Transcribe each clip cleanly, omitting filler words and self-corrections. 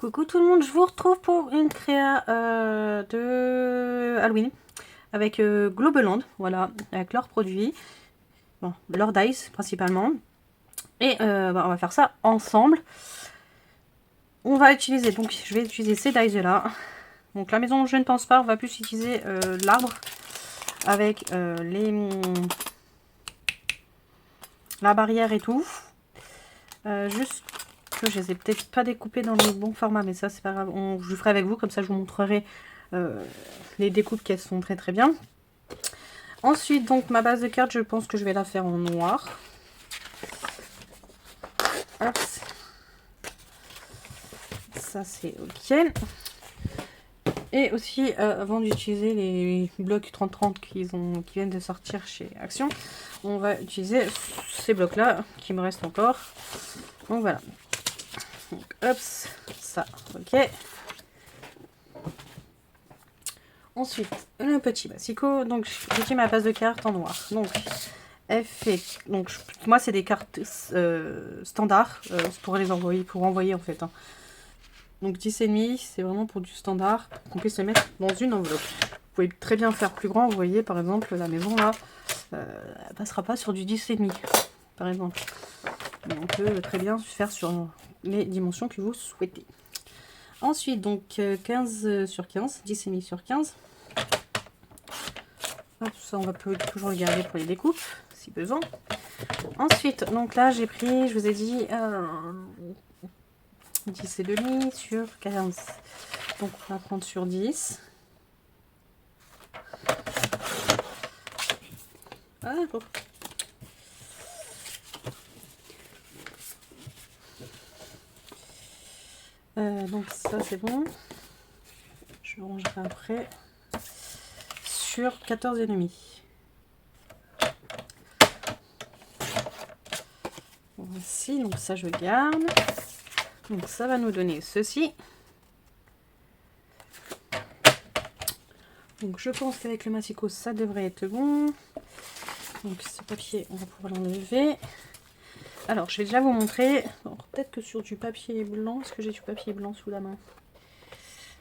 Coucou tout le monde, je vous retrouve pour une créa de Halloween avec Globeland, voilà, avec leurs produits, bon, leurs dice principalement. Et on va faire ça ensemble. On va utiliser, donc je vais utiliser ces dice là. Donc la maison, je ne pense pas, on va plus utiliser l'arbre avec la barrière et tout. Juste que je les ai peut-être pas découpés dans le bon format, mais ça c'est pas grave, je le ferai avec vous, comme ça je vous montrerai les découpes qui sont très très bien. Ensuite, donc ma base de cartes, je pense que je vais la faire en noir. Hop. Ça c'est ok. Et aussi, avant d'utiliser les blocs 30-30 qui viennent de sortir chez Action, on va utiliser ces blocs là qui me restent encore. Donc voilà. Donc, hop, ça, ok. Ensuite, le petit massicot. Donc, j'ai mis ma base de cartes en noir. Donc, elle fait. Donc, moi, c'est des cartes standards pour les envoyer, pour envoyer en fait. Hein. Donc, 10,5, c'est vraiment pour du standard, qu'on puisse le mettre dans une enveloppe. Vous pouvez très bien faire plus grand. Vous voyez, par exemple, la maison là, elle passera pas sur du 10,5, par exemple. Mais on peut très bien faire sur les dimensions que vous souhaitez. Ensuite, donc 15 sur 15, 10,5 sur 15. Hop, ça, on va toujours le garder pour les découpes, si besoin. Ensuite, donc là, j'ai pris, je vous ai dit, 10,5 sur 15. Donc, on va prendre sur 10. Ah, bon. Donc ça c'est bon, je rangerai après sur 14,5. Voici, donc ça je garde. Donc ça va nous donner ceci. Donc je pense qu'avec le massicot ça devrait être bon. Donc ce papier on va pouvoir l'enlever. Alors je vais déjà vous montrer, peut-être que sur du papier blanc, est-ce que j'ai du papier blanc sous la main?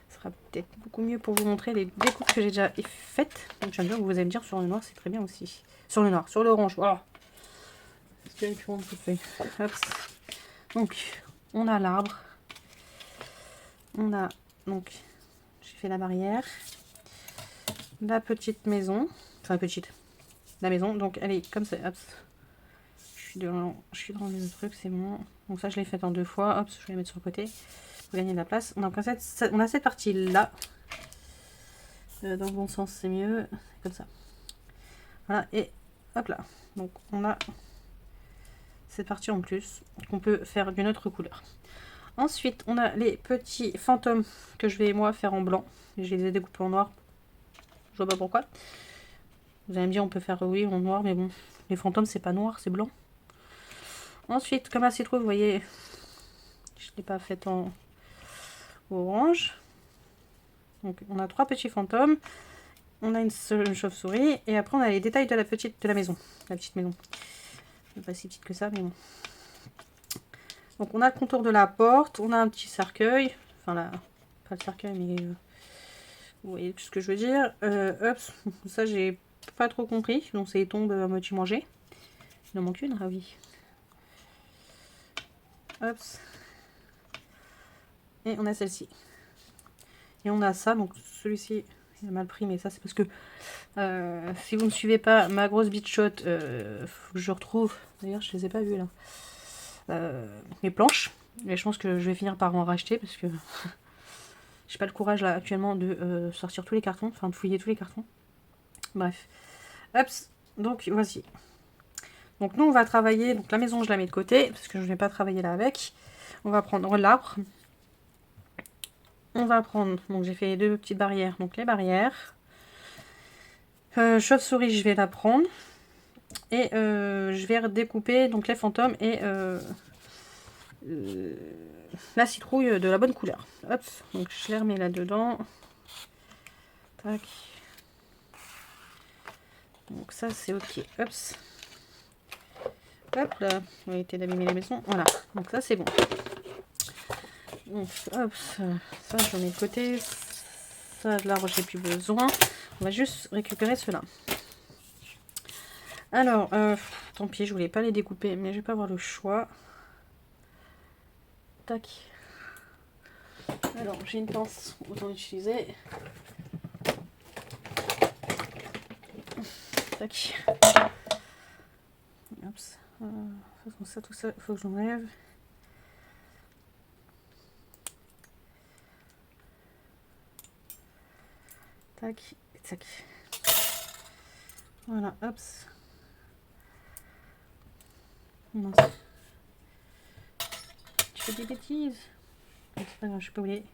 Ce sera peut-être beaucoup mieux pour vous montrer les découpes que j'ai déjà faites. Donc j'aime bien, vous allez me dire sur le noir c'est très bien aussi. Sur le noir, sur l'orange, voilà. Hop. Donc on a l'arbre. On a donc, j'ai fait la barrière. La petite maison. Enfin la maison, donc elle est comme ça. Hop. Je suis dans le truc, c'est bon. Donc ça je l'ai fait en 2 fois. Hop, je vais la mettre sur le côté. Pour gagner de la place. On a cette partie là. Dans le bon sens c'est mieux. Comme ça. Voilà, et hop là. Donc on a cette partie en plus qu'on peut faire d'une autre couleur. Ensuite, on a les petits fantômes que je vais moi faire en blanc. Je les ai découpés en noir. Je vois pas pourquoi. Vous allez me dire, on peut faire oui en noir, mais bon, les fantômes c'est pas noir, c'est blanc. Ensuite, comme la citrouille, vous voyez, je ne l'ai pas faite en orange. Donc, on a 3 petits fantômes. On a une chauve-souris. Et après, on a les détails de la maison. La petite maison. Pas si petite que ça, mais bon. Donc, on a le contour de la porte. On a un petit cercueil. Enfin, là, pas le cercueil, mais vous voyez tout ce que je veux dire. Hop, ça, j'ai pas trop compris. Donc, c'est les tombes à moitié mangées. Il en manque une, ah oui. Hop. Et on a celle-ci. Et on a ça, donc celui-ci, il a mal pris, mais ça c'est parce que si vous ne suivez pas ma grosse bitshot, faut que je retrouve, d'ailleurs je les ai pas vues là, mes planches. Mais je pense que je vais finir par en racheter parce que j'ai pas le courage là actuellement de sortir tous les cartons, enfin de fouiller tous les cartons. Bref. Hop, donc voici. Donc nous on va travailler, donc la maison je la mets de côté parce que je ne vais pas travailler là avec. On va prendre l'arbre. On va prendre, donc j'ai fait les 2 petites barrières, donc les barrières. Chauve-souris, je vais la prendre. Et je vais redécouper donc les fantômes et la citrouille de la bonne couleur. Hop, donc je les remets là-dedans. Tac. Donc ça c'est ok. Hop. Hop là, on va éviter d'abîmer la maison. Voilà, donc ça c'est bon. Donc, hop, ça je le mets de côté. Ça, de l'arbre, j'ai plus besoin. On va juste récupérer cela. Alors, tant pis, je voulais pas les découper, mais je vais pas avoir le choix. Tac. Alors, j'ai une pince, autant l'utiliser. Tac. Hop. Ça, tout ça, il faut que j'enlève. Tac, tac. Voilà, hop. Non, je fais des bêtises. C'est pas grave, je peux oublier.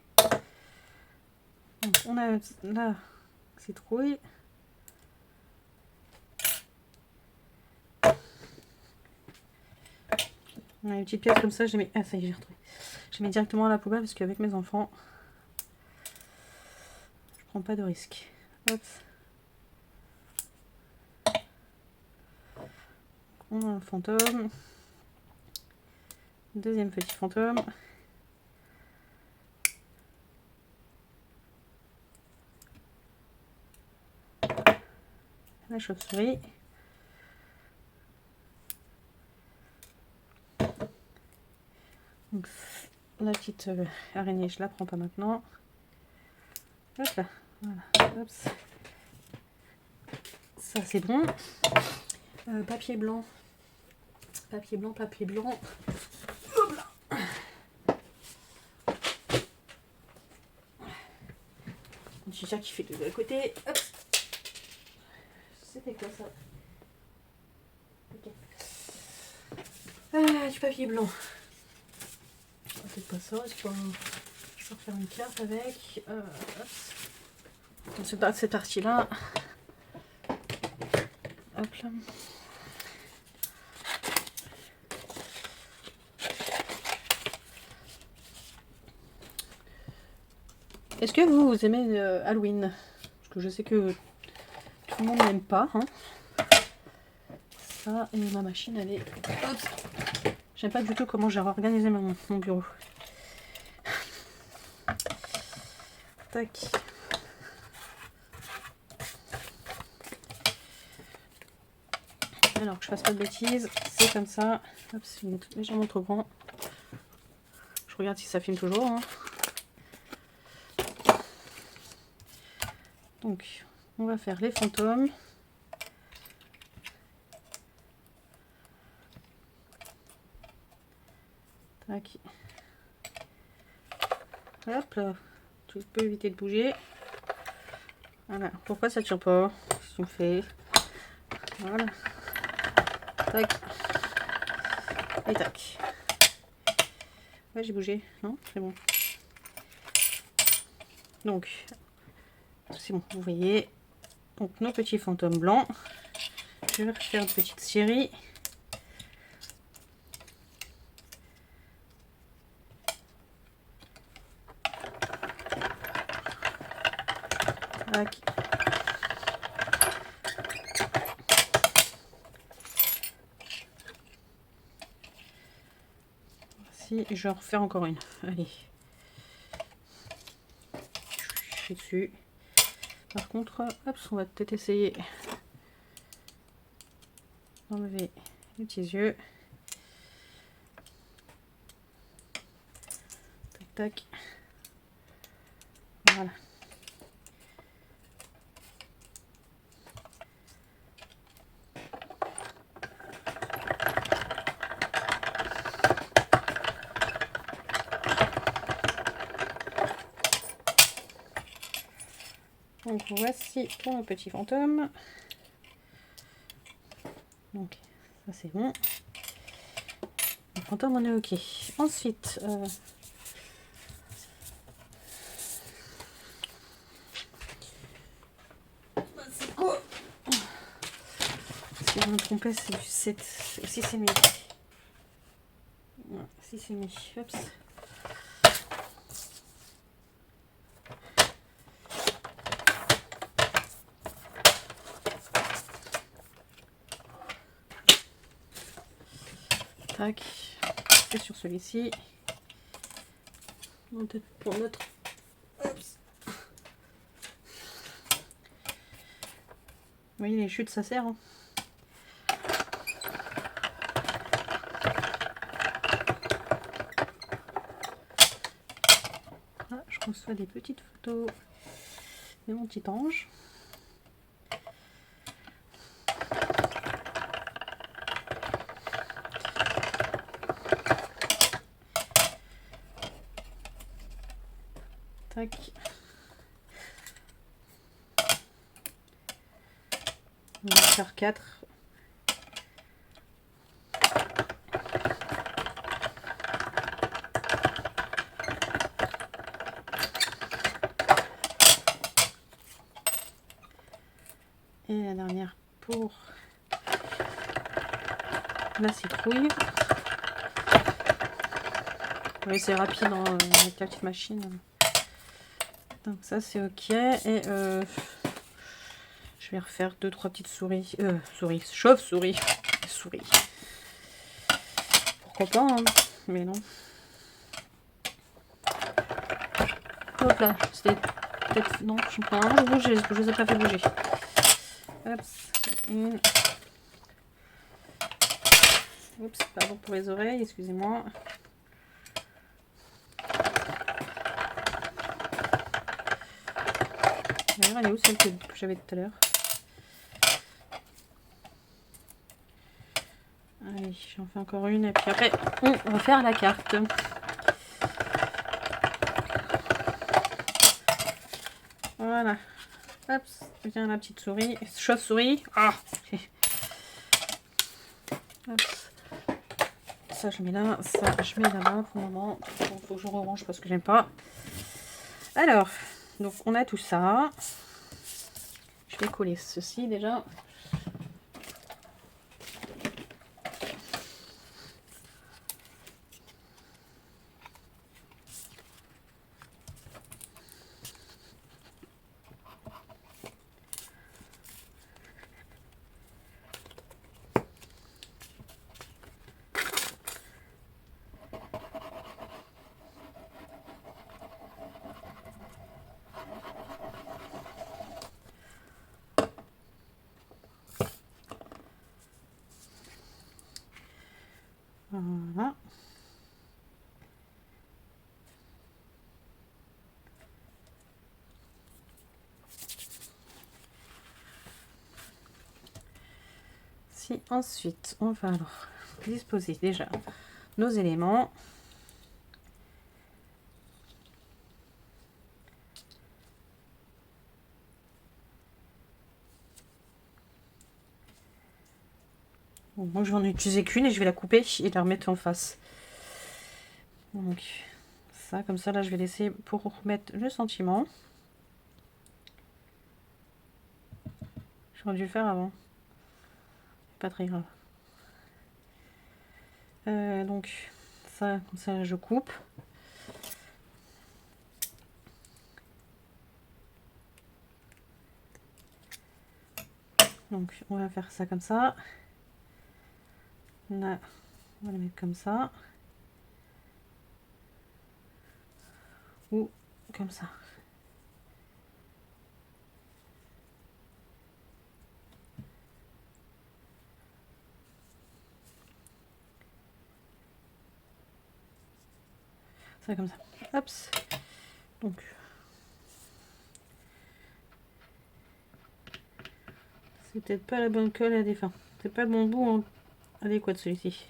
Donc, on a la citrouille. On a une petite pièce comme ça, je mets. Ah, ça y est, j'ai retrouvé. Je mets directement à la poubelle parce qu'avec mes enfants, je prends pas de risque. Hop. On a un fantôme. Deuxième petit fantôme. La chauve-souris. Donc, la petite araignée, je la prends pas maintenant. Hop là. Voilà. Hop. Ça c'est bon. Papier blanc. Papier blanc, papier blanc. Hop là. Un petit chat qui fait de l'autre côté. Hop. C'était quoi ça? Ok. Du papier blanc. Peut-être pas ça. Je peux refaire une carte avec. Hop. Cette partie-là. Hop là. Est-ce que vous aimez Halloween? Parce que je sais que tout le monde n'aime pas. Hein. Ça, et ma machine, elle est... J'aime pas du tout comment j'ai organisé mon bureau. Tac. Alors que je fasse pas de bêtises, c'est comme ça. Hop, c'est légèrement trop grand. Je regarde si ça filme toujours. Hein. Donc, on va faire les fantômes. Tac. Hop là. Tu peux éviter de bouger. Voilà. Pourquoi ça tire pas? Si tu me fais. Voilà. Tac. Et tac. Ouais, j'ai bougé. Non, c'est bon. Donc, c'est bon, vous voyez. Donc, nos petits fantômes blancs. Je vais faire une petite série. Tac. Si, je vais en refaire encore une. Allez. Je suis dessus. Par contre, hop, on va peut-être essayer d'enlever les petits yeux. Tac, tac. Voilà. Donc voici pour mon petit fantôme. Donc ça c'est bon. Le fantôme on est ok. Ensuite, c'est quoi? Si je me trompais, c'est du 7. 6,5. Voilà, 6,5. Hop. Tac. C'est sur celui-ci. Peut-être pour notre... Oups. Vous voyez, les chutes, ça sert. Hein. Ah, je reçois des petites photos de mon petit ange. Tac. On va faire 4. Et la dernière pour la citrouille. Oui, c'est rapide hein, avec la petite machine. Donc ça c'est ok. Et je vais refaire 2-3 petites souris. Chauve-souris. Souris. Pourquoi pas, hein, mais non. Hop là, c'était peut-être... Non, je prends un de bouger, parce que je les ai pas fait bouger. Hop, une. Oups, pardon pour les oreilles, excusez-moi. D'ailleurs, elle est où celle que j'avais tout à l'heure? Allez, j'en fais encore une et puis après, on va faire la carte. Voilà. Hop, viens la petite souris. Chauve-souris. Ah. Hop. Ça je mets là, ça je mets là-bas pour le moment. Il faut que je range parce que j'aime pas. Alors, donc on a tout ça. Je vais coller ceci déjà. Voilà. Si ensuite on va alors disposer déjà nos éléments. Bon, moi je vais en utiliser qu'une et je vais la couper et la remettre en face. Donc ça comme ça là je vais laisser pour remettre le sentiment. J'aurais dû le faire avant. Pas très grave. Donc ça comme ça je coupe. Donc on va faire ça comme ça. Là, on va le mettre comme ça. Ou comme ça. Ça comme ça. Hop. Donc c'est peut-être pas la bonne colle à défendre. C'est pas le bon bout adéquat de celui-ci.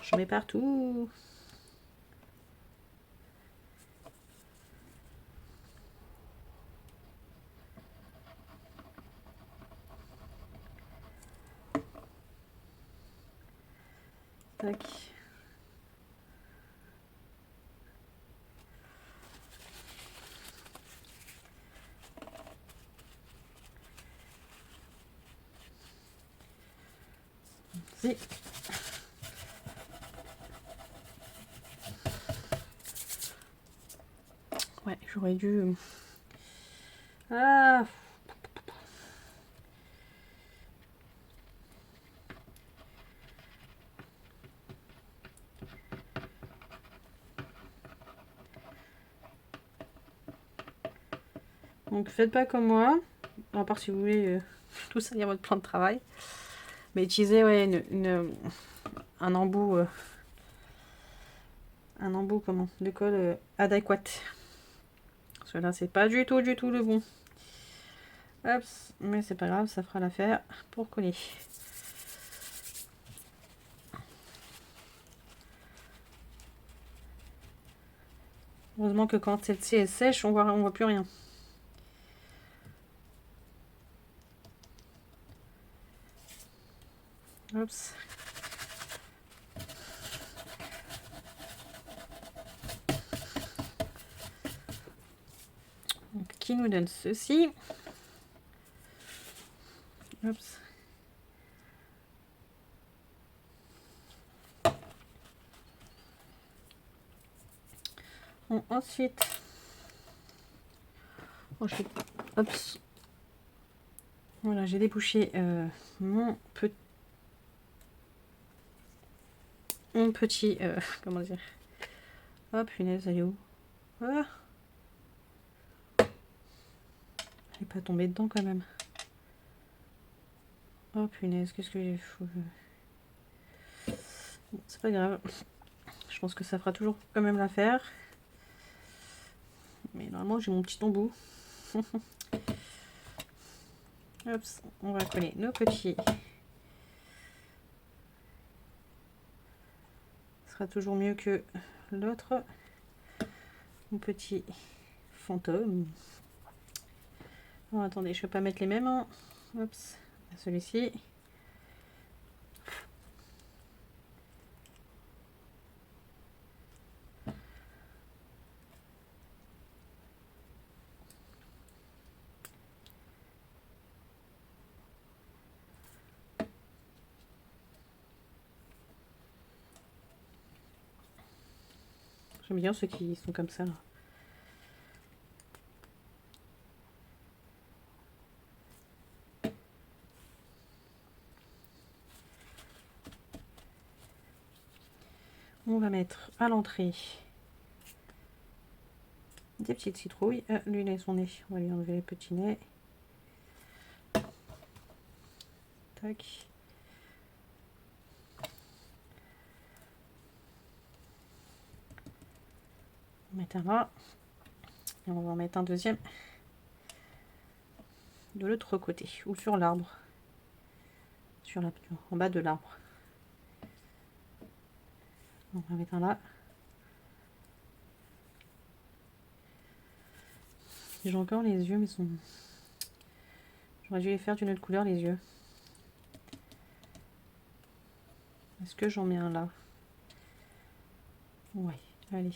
Je mets partout. Tac. Si. Ouais, j'aurais dû... Ah. Donc faites pas comme moi, à part si vous voulez tout salir votre plan de travail. Mais utilisez ouais, un embout comment, de colle adéquat. Parce que là c'est pas du tout le bon. Hop, mais c'est pas grave, ça fera l'affaire pour coller. Heureusement que quand celle-ci est sèche, on voit plus rien. Oups. Donc, qui nous donne ceci. Oups. Bon, ensuite, oups. Voilà, j'ai débouché mon petit comment dire. Oh punaise, elle est où? Ah. Elle est pas tombée dedans quand même. Oh punaise, qu'est-ce que j'ai fou. Bon, c'est pas grave. Je pense que ça fera toujours quand même l'affaire. Mais normalement, j'ai mon petit embout. Hop, on va coller nos petits. Ce sera toujours mieux que l'autre. Mon petit fantôme. Oh, attendez, je ne vais pas mettre les mêmes. Hein. Oups, celui-ci. J'aime bien ceux qui sont comme ça. Là. On va mettre à l'entrée des petites citrouilles. Lui, il a son nez. On va lui enlever les petits nez. Tac. On va mettre un là. Et on va en mettre un deuxième de l'autre côté. Ou sur l'arbre. En bas de l'arbre. On va mettre un là. J'ai encore les yeux, mais sont... J'aurais dû les faire d'une autre couleur, les yeux. Est-ce que j'en mets un là? Ouais, allez.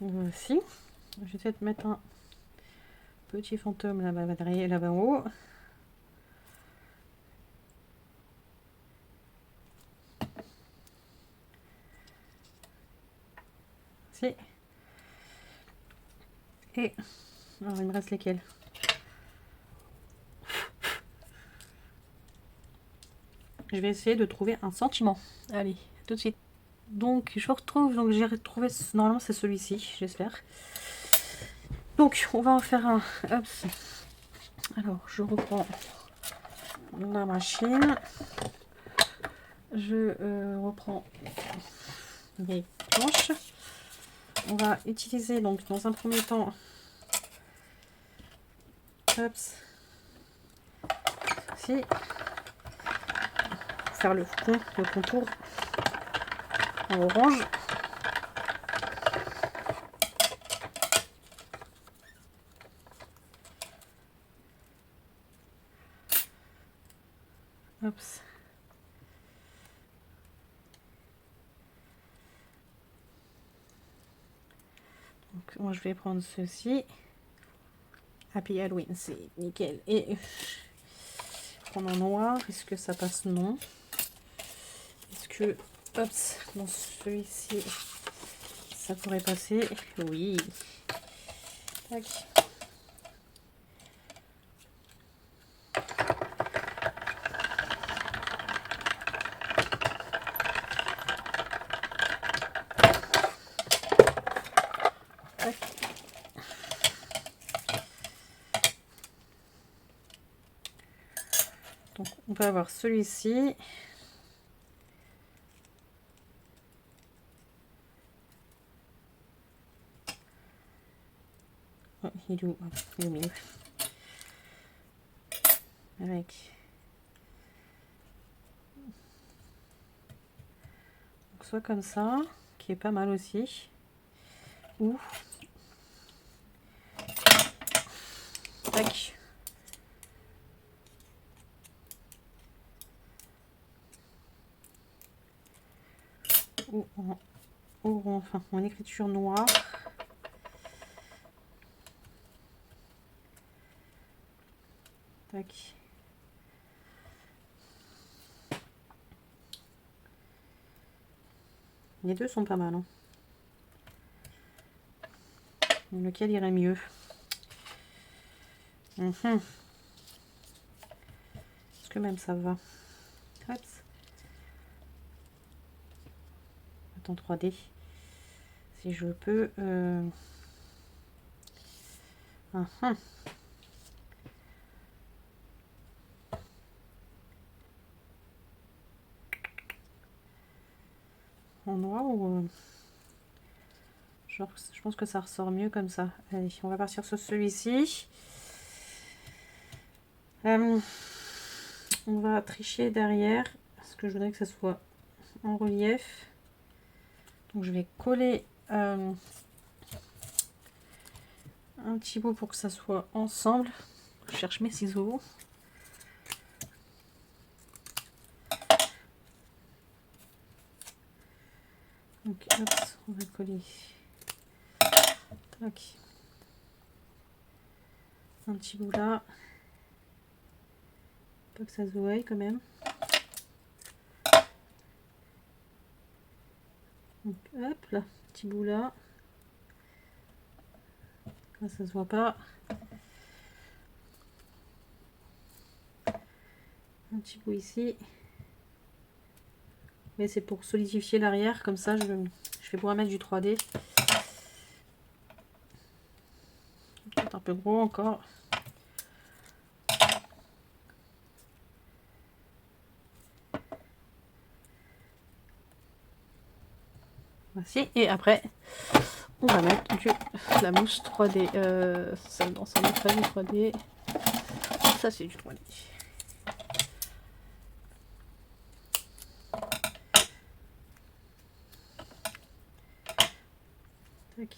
Voici. Je vais peut-être mettre un petit fantôme là-bas derrière, là-bas en haut. Si. Et alors il me reste lesquels? Je vais essayer de trouver un sentiment. Allez, tout de suite. Donc je retrouve, donc j'ai retrouvé, normalement c'est celui-ci, j'espère. Donc on va en faire un. Hop. Alors je reprends la machine. Je reprends mes planches. On va utiliser donc dans un premier temps, hop, ceci, faire le contour en orange. Hop. Donc moi je vais prendre ceci. Happy Halloween, c'est nickel. Et prendre en noir, est-ce que ça passe? Non. Est-ce que, hop, dans celui-ci, ça pourrait passer? Oui. Tac. Donc, on peut avoir celui-ci. Oh, il est où? Il est au milieu. Avec donc, soit comme ça, qui est pas mal aussi, ou tac. Ou enfin en écriture noire. Tac. Les deux sont pas mal. Hein. Lequel irait mieux? Est-ce que même ça va? Hop. Attends, 3D. Si je peux... En noir ou... genre, je pense que ça ressort mieux comme ça. Allez, on va partir sur celui-ci. On va tricher derrière. Parce que je voudrais que ça soit en relief. Donc je vais coller un petit bout pour que ça soit ensemble. Je cherche mes ciseaux. Donc hop, on va coller. Tac. Un petit bout là. Pas que ça se voie quand même. Donc hop là, petit bout là. Là ça se voit pas. Un petit bout ici. Mais c'est pour solidifier l'arrière, comme ça je vais pouvoir mettre du 3D. Peut-être un peu gros encore. Voici. Et après, on va mettre la mousse 3D. Ça n'est pas du 3D. Ça c'est du 3D. Tac.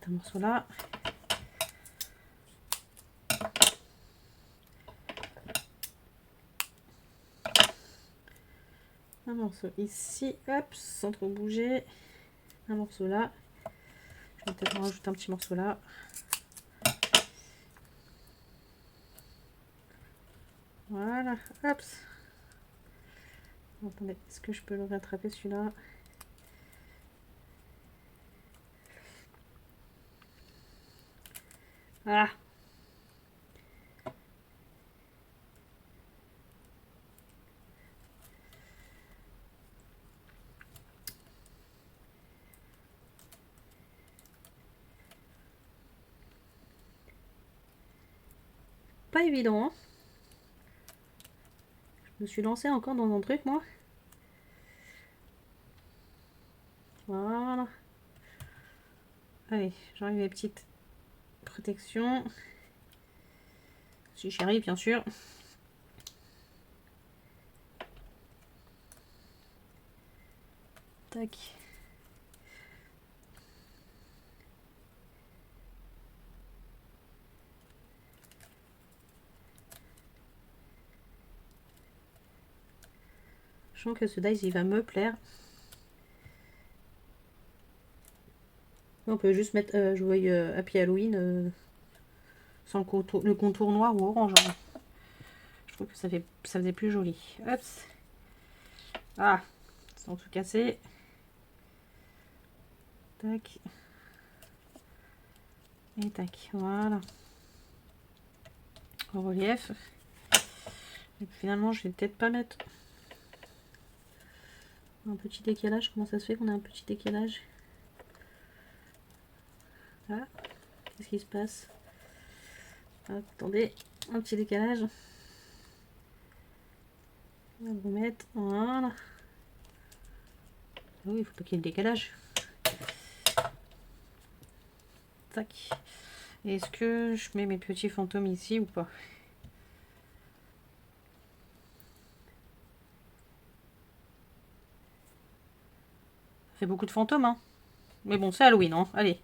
Un morceau là. Un morceau ici, hop, sans trop bouger. Un morceau là. Je vais peut-être en rajouter un petit morceau là. Voilà, hop. Attendez, est-ce que je peux le rattraper celui-là? Ah! Pas évident, hein? Je me suis lancée encore dans un truc, moi. Voilà. Allez, j'enlève mes petites protections. Si j'y bien sûr. Tac. Je sens que ce dice il va me plaire. On peut juste mettre jouer Happy Halloween sans le contour noir ou orange. Hein. Je trouve que ça faisait plus joli. Hop. Ah, sans tout casser. Tac. Et tac. Voilà. En relief. Et finalement, je vais peut-être pas mettre un petit décalage. Comment ça se fait qu'on a un petit décalage? Ah, qu'est-ce qui se passe? Attendez, un petit décalage. On va vous mettre, voilà. Oui, il faut pas qu'il y ait le décalage. Tac. Est-ce que je mets mes petits fantômes ici ou pas? Ça fait beaucoup de fantômes, hein. Mais bon, c'est Halloween, hein. Allez.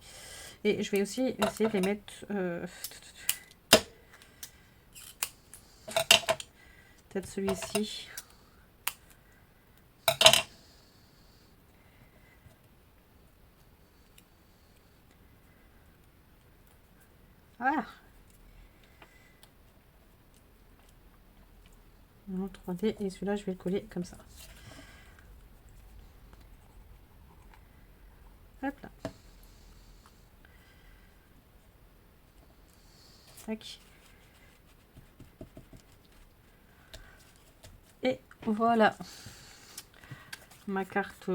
Et je vais aussi essayer de les mettre... peut-être celui-ci. Ah! En 3D. Et celui-là, je vais le coller comme ça. Hop là. Tac. Et voilà. Ma carte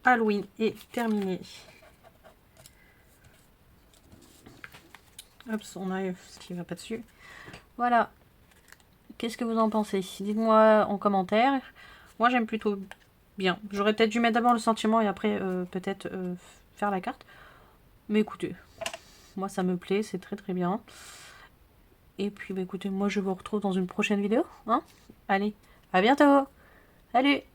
Halloween est terminée. Hop, on a ce qui va pas dessus. Voilà. Qu'est-ce que vous en pensez? Dites-moi en commentaire. Moi, j'aime plutôt bien. J'aurais peut-être dû mettre d'abord le sentiment et après peut-être faire la carte. Mais écoutez, moi ça me plaît, c'est très très bien. Et puis bah, écoutez, moi je vous retrouve dans une prochaine vidéo. Hein, allez, à bientôt. Salut!